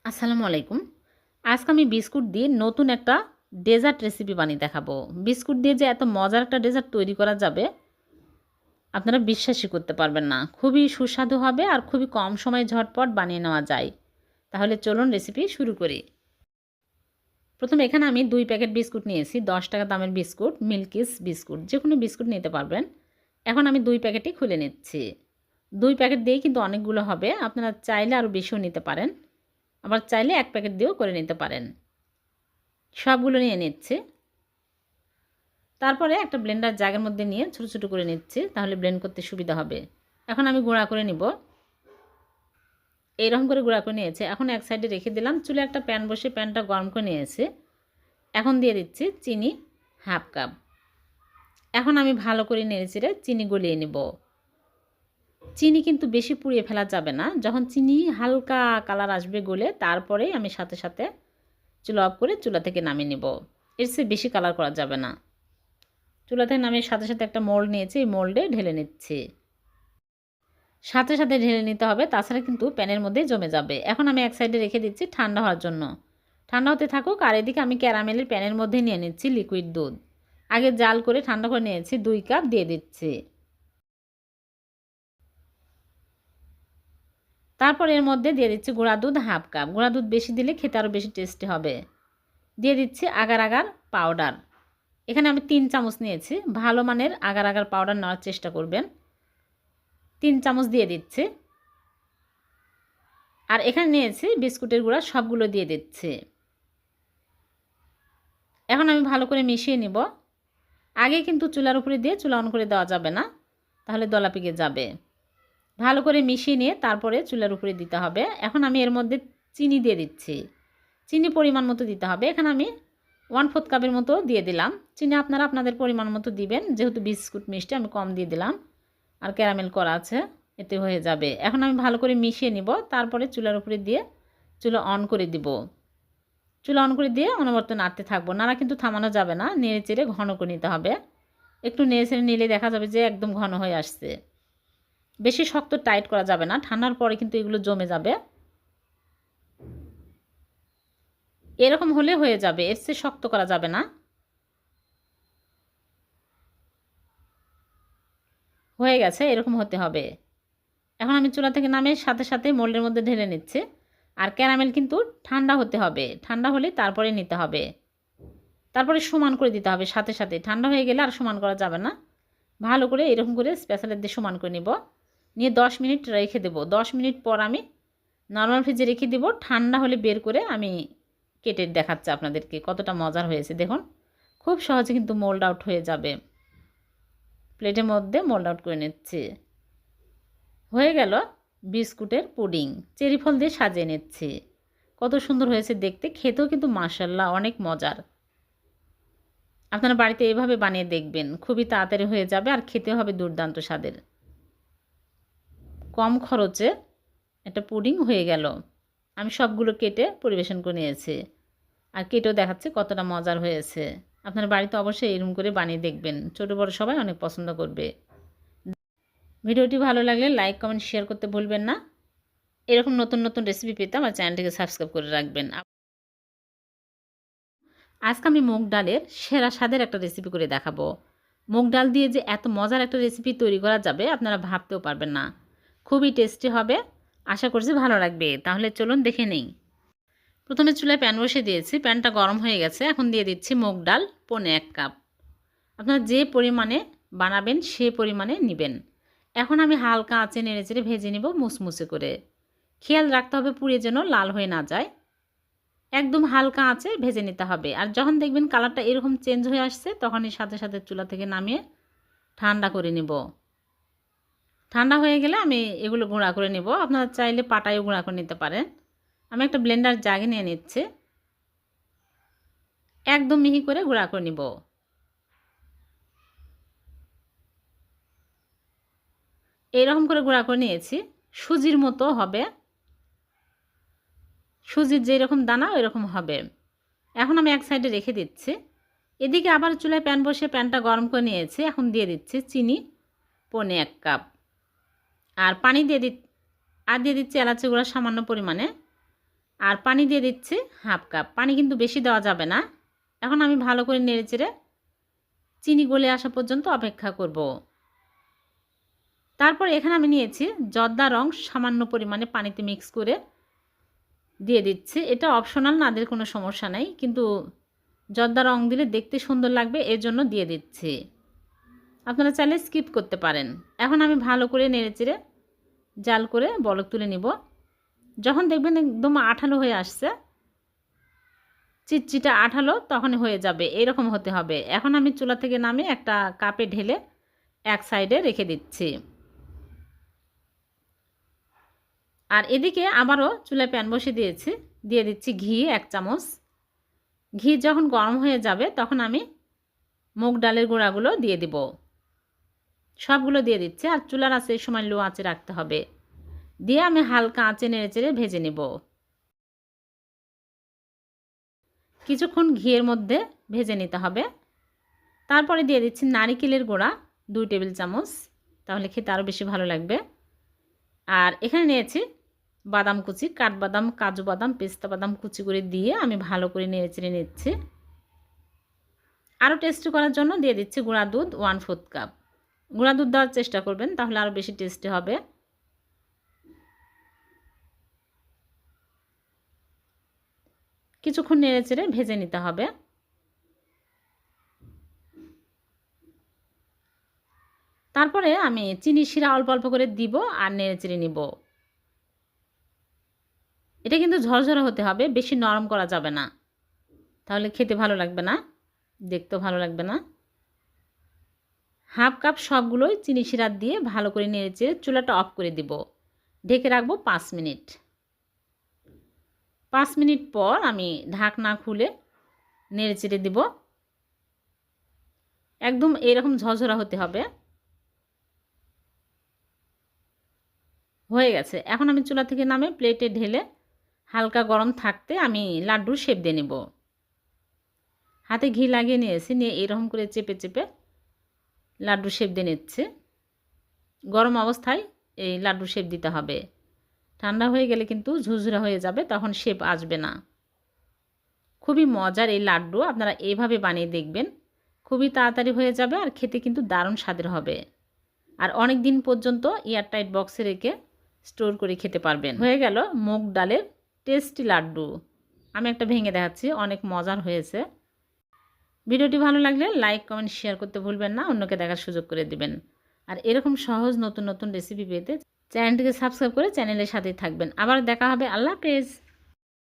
আসসালামু আলাইকুম। আজকে আমি বিস্কুট দিয়ে নতুন একটা ডেজার্ট রেসিপি বানিয়ে দেখাবো। বিস্কুট দিয়ে যে এত মজার একটা ডেজার্ট তৈরি করা যাবে, আপনারা বিশ্বাসই করতে পারবেন না। খুবই সুস্বাদু হবে আর খুবই কম সময়ে ঝটপট বানিয়ে নেওয়া যায়। তাহলে চলুন রেসিপি শুরু করি। প্রথমে এখানে আমি ২ প্যাকেট বিস্কুট নিয়েছি। ১০ টাকা দামের বিস্কুট, মিল্কিস বিস্কুট। যেকোনো বিস্কুট নিতে পারবেন। এখন আমি ২ প্যাকেটই খুলে নিচ্ছি। ২ প্যাকেট দিয়েই কিন্তু অনেকগুলো হবে। আপনারা চাইলে আরও বেশিও নিতে পারেন। আবার চাইলে ১ প্যাকেট দিয়েও করে নিতে পারেন। সবগুলো নিয়ে নিচ্ছি। তারপরে একটা ব্লেন্ডার জারের মধ্যে নিয়ে ছোট ছোট করে নিচ্ছি, তাহলে ব্লেন্ড করতে সুবিধা হবে। এখন আমি গুঁড়া করে নিব। এইরকম করে গুঁড়া করে নিয়েছি। এখন এক সাইডে রেখে দিলাম। চুলে একটা প্যান বসে প্যানটা গরম করে নিয়েছি। এখন দিয়ে দিচ্ছি চিনি হাফ কাপ। এখন আমি ভালো করে নেড়েচেড়ে চিনি গলিয়ে নেব। চিনি কিন্তু বেশি পুড়িয়ে ফেলা যাবে না। যখন চিনি হালকা কালার আসবে গলে, তারপরেই আমি সাথে সাথে চুলা অফ করে চুলা থেকে নামিয়ে নেব। এর চেয়ে বেশি কালার করা যাবে না। চুলা থেকে নামিয়ে সাথে সাথে একটা মোল্ড নিয়েছি, এই মোল্ডে ঢেলে নিচ্ছি। সাথে সাথে ঢেলে নিতে হবে, তাছাড়া কিন্তু প্যানের মধ্যে জমে যাবে। এখন আমি এক সাইডে রেখে দিচ্ছি ঠান্ডা হওয়ার জন্য। ঠান্ডা হতে থাকুক। আর এদিকে আমি ক্যারামেলের প্যানের মধ্যে নিয়ে নিচ্ছি লিকুইড দুধ। আগে জাল করে ঠান্ডা করে নিয়েছি, ২ কাপ দিয়ে দিচ্ছি। তারপর এর মধ্যে দিয়ে দিচ্ছি গুঁড়া দুধ হাফ কাপ। গুঁড়া দুধ বেশি দিলে খেতে আরও বেশি টেস্টি হবে। দিয়ে দিচ্ছি আগার আগার পাউডার। এখানে আমি ৩ চামচ নিয়েছি। ভালো মানের আগার আগার পাউডার নেওয়ার চেষ্টা করবেন। ৩ চামচ দিয়ে দিচ্ছি। আর এখানে নিয়েছি বিস্কুটের গুঁড়া, সবগুলো দিয়ে দিচ্ছি। এখন আমি ভালো করে মিশিয়ে নিব। আগে কিন্তু চুলার উপরে দিয়ে চুলা অন করে দেওয়া যাবে না, তাহলে দলা পেকে যাবে। ভালো করে মিশিয়ে নিয়ে তারপরে চুলার উপরে দিতে হবে। এখন আমি এর মধ্যে চিনি দিয়ে দিচ্ছি। চিনি পরিমাণ মতো দিতে হবে। এখানে আমি 1/4 কাপের মতো দিয়ে দিলাম। চিনি আপনারা আপনাদের পরিমাণ মতো দিবেন। যেহেতু বিস্কুট মিষ্টি আমি কম দিয়ে দিলাম, আর ক্যারামেল করা আছে, এতে হয়ে যাবে। এখন আমি ভালো করে মিশিয়ে নিব। তারপরে চুলার উপরে দিয়ে চুলা অন করে দিব। চুলা অন করে দিয়ে অনবরত নাড়তে থাকবো। নাড়া কিন্তু থামানো যাবে না, নেড়ে চেড়ে ঘন করে নিতে হবে। একটু নেড়ে চেড়ে নিলে দেখা যাবে যে একদম ঘন হয়ে আসছে। বেশি শক্ত টাইট করা যাবে না, ঠান্ডার পরে কিন্তু এগুলো জমে যাবে। এরকম হলে হয়ে যাবে, এর চেয়ে শক্ত করা যাবে না। হয়ে গেছে, এরকম হতে হবে। এখন আমি চুলা থেকে নামিয়ে সাথে সাথে মোল্ডের মধ্যে ঢেলে নিচ্ছি। আর ক্যারামেল কিন্তু ঠান্ডা হতে হবে। ঠান্ডা হলে তারপরে নিতে হবে। তারপরে সমান করে দিতে হবে সাথে সাথে। ঠান্ডা হয়ে গেলে আর সমান করা যাবে না। ভালো করে এরকম করে স্প্যাচারের দিয়ে সমান করে নিব। নিয়ে 10 মিনিট রেখে দেব। 10 মিনিট পর আমি নর্মাল ফ্রিজে রেখে দিব। ঠান্ডা হলে বের করে আমি কেটে দেখাচ্ছি আপনাদেরকে কতটা মজার হয়েছে। দেখুন, খুব সহজে কিন্তু মোল্ড আউট হয়ে যাবে। প্লেটের মধ্যে মোল্ড আউট করে নিচ্ছি। হয়ে গেল বিস্কুটের পুডিং। চেরি ফল দিয়ে সাজিয়ে নিচ্ছি। কত সুন্দর হয়েছে দেখতে, খেতেও কিন্তু মাশাআল্লাহ অনেক মজার। আপনারা বাড়িতে এভাবে বানিয়ে দেখবেন, খুবই তাড়াতাড়ি হয়ে যাবে আর খেতে হবে দুর্দান্ত স্বাদের। কম খরচে একটা পুডিং হয়ে গেল। আমি সবগুলো কেটে পরিবেশন করে নিয়েছি, আর কেটেও দেখাচ্ছি কতটা মজার হয়েছে। আপনার বাড়িতে অবশ্যই এরকম করে বানিয়ে দেখবেন, ছোট বড় সবাই অনেক পছন্দ করবে। ভিডিওটি ভালো লাগলে লাইক কমেন্ট শেয়ার করতে ভুলবেন না। এরকম নতুন নতুন রেসিপি পেতে আমার চ্যানেলটিকে সাবস্ক্রাইব করে রাখবেন। আজকে আমি মুগ ডালের সেরা স্বাদের একটা রেসিপি করে দেখাবো। মুগ ডাল দিয়ে যে এত মজার একটা রেসিপি তৈরি করা যাবে আপনারা ভাবতেও পারবেন না। খুবই টেস্টি হবে, আশা করছি ভালো লাগবে। তাহলে চলুন দেখে নেই। প্রথমে চুলায় প্যান বসিয়ে দিয়েছি, প্যানটা গরম হয়ে গেছে। এখন দিয়ে দিচ্ছি মুগ ডাল পৌনে 1 কাপ। আপনারা যে পরিমাণে বানাবেন সে পরিমাণে নেবেন। এখন আমি হালকা আঁচে নেড়েচেড়ে ভেজে নেব মুসমুসে করে। খেয়াল রাখতে হবে পুড়ে যেন লাল হয়ে না যায়। একদম হালকা আঁচে ভেজে নিতে হবে। আর যখন দেখবেন কালারটা এরকম চেঞ্জ হয়ে আসছে, তখনই সাথে সাথে চুলা থেকে নামিয়ে ঠান্ডা করে নেব। ঠান্ডা হয়ে গেলে আমি এগুলো গুঁড়া করে নেব। আপনারা চাইলে পাটায়ও গুঁড়া করে নিতে পারেন। আমি একটা ব্লেন্ডার জাগে নিয়ে নিচ্ছি। একদম মিহি করে গুঁড়া করে নিব। এইরকম করে গুঁড়া করে নিয়েছি। সুজির মতো হবে, সুজির যেই রকম দানা ওই রকম হবে। এখন আমি এক সাইডে রেখে দিচ্ছি। এদিকে আবার চুলায় প্যান বসে প্যানটা গরম করে নিয়েছি। এখন দিয়ে দিচ্ছি চিনি পৌনে 1 কাপ। আর পানি দিয়ে দিয়ে দিচ্ছি এলাচি গুঁড়া সামান্য পরিমাণে। আর পানি দিয়ে দিচ্ছি হাফ কাপ। পানি কিন্তু বেশি দেওয়া যাবে না। এখন আমি ভালো করে নেড়েচেড়ে চিনি গলে আসা পর্যন্ত অপেক্ষা করব। তারপর এখানে আমি নিয়েছি জর্দা রং সামান্য পরিমাণে পানিতে মিক্স করে দিয়ে দিচ্ছি। এটা অপশনাল, না দিলে কোনো সমস্যা নাই, কিন্তু জর্দা রং দিলে দেখতে সুন্দর লাগবে, এর জন্য দিয়ে দিচ্ছি। আপনারা চাইলে স্কিপ করতে পারেন। এখন আমি ভালো করে নেড়েচেড়ে জাল করে বলক তুলে নিব। যখন দেখবেন একদম আঠালো হয়ে আসছে, চিটচিটা আঠালো, তখনই হয়ে যাবে, এরকম হতে হবে। এখন আমি চুলা থেকে নামিয়ে একটা কাপে ঢেলে এক সাইডে রেখে দিচ্ছি। আর এদিকে আবারও চুলায় প্যান বসিয়ে দিয়েছি, দিয়ে দিচ্ছি ঘি 1 চামচ। ঘি যখন গরম হয়ে যাবে তখন আমি মুগ ডালের গুঁড়াগুলো দিয়ে দিব। সবগুলো দিয়ে দিচ্ছি। আর চুলার আঁচে এই সময় লো আঁচে রাখতে হবে। দিয়ে আমি হালকা আঁচে নেড়েচেড়ে ভেজে নেব। কিছুক্ষণ ঘিয়ের মধ্যে ভেজে নিতে হবে। তারপরে দিয়ে দিচ্ছি নারিকেলের গুঁড়া 2 টেবিল চামচ, তাহলে খেতে আরও বেশি ভালো লাগবে। আর এখানে নিয়েছি বাদাম কুচি, কাঠবাদাম, কাজু বাদাম, পেস্তা বাদাম কুচি করে দিয়ে আমি ভালো করে নেড়েচেড়ে নিচ্ছি। আরও টেস্টি করার জন্য দিয়ে দিচ্ছি গুঁড়া দুধ 1/4 কাপ। গুঁড়া দুধ দেওয়ার চেষ্টা করবেন, তাহলে আরও বেশি টেস্টি হবে। কিছুক্ষণ নেড়েচেড়ে ভেজে নিতে হবে। তারপরে আমি চিনি শিরা অল্প অল্প করে দিব আর নেড়েচেড়ে নিব। এটা কিন্তু ঝরঝরা হতে হবে, বেশি নরম করা যাবে না, তাহলে খেতে ভালো লাগবে না, দেখতেও ভালো লাগবে না। হাফ কাপ সবগুলোই চিনি শিরা দিয়ে ভালো করে নেড়েচেড়ে চুলাটা অফ করে দিব। ঢেকে রাখবো 5 মিনিট। 5 মিনিট পর আমি ঢাকনা খুলে নেড়েচেড়ে দিব। একদম এরকম ঝরঝরা হতে হবে। হয়ে গেছে। এখন আমি চুলা থেকে নামে প্লেটে ঢেলে হালকা গরম থাকতে আমি লাড্ডুর শেপ দিয়ে নেব। হাতে ঘি লাগিয়ে নিয়েছি, নিয়ে এরকম করে চেপে চেপে লাড্ডু শেপ দিয়ে নিচ্ছে। গরম অবস্থায় এই লাড্ডু শেপ দিতে হবে। ঠান্ডা হয়ে গেলে কিন্তু ঝুরঝুরা হয়ে যাবে, তখন শেপ আসবে না। খুবই মজার এই লাড্ডু, আপনারা এইভাবে বানিয়ে দেখবেন, খুবই তাড়াতাড়ি হয়ে যাবে আর খেতে কিন্তু দারুণ স্বাদের হবে। আর অনেক দিন পর্যন্ত এয়ারটাইট বক্সে রেখে স্টোর করে খেতে পারবেন। হয়ে গেল মুগ ডালের টেস্টি লাড্ডু। আমি একটা ভেঙে দেখাচ্ছি, অনেক মজার হয়েছে। ভিডিওটি ভালো লাগলে লাইক, কমেন্ট, শেয়ার করতে ভুলবেন না, অন্যকে দেখার সুযোগ করে দিবেন। আর এরকম সহজ নতুন নতুন রেসিপি পেতে চ্যানেলটিকে সাবস্ক্রাইব করে চ্যানেলের সাথেই থাকবেন। আবার দেখা হবে। আল্লাহ হাফেজ।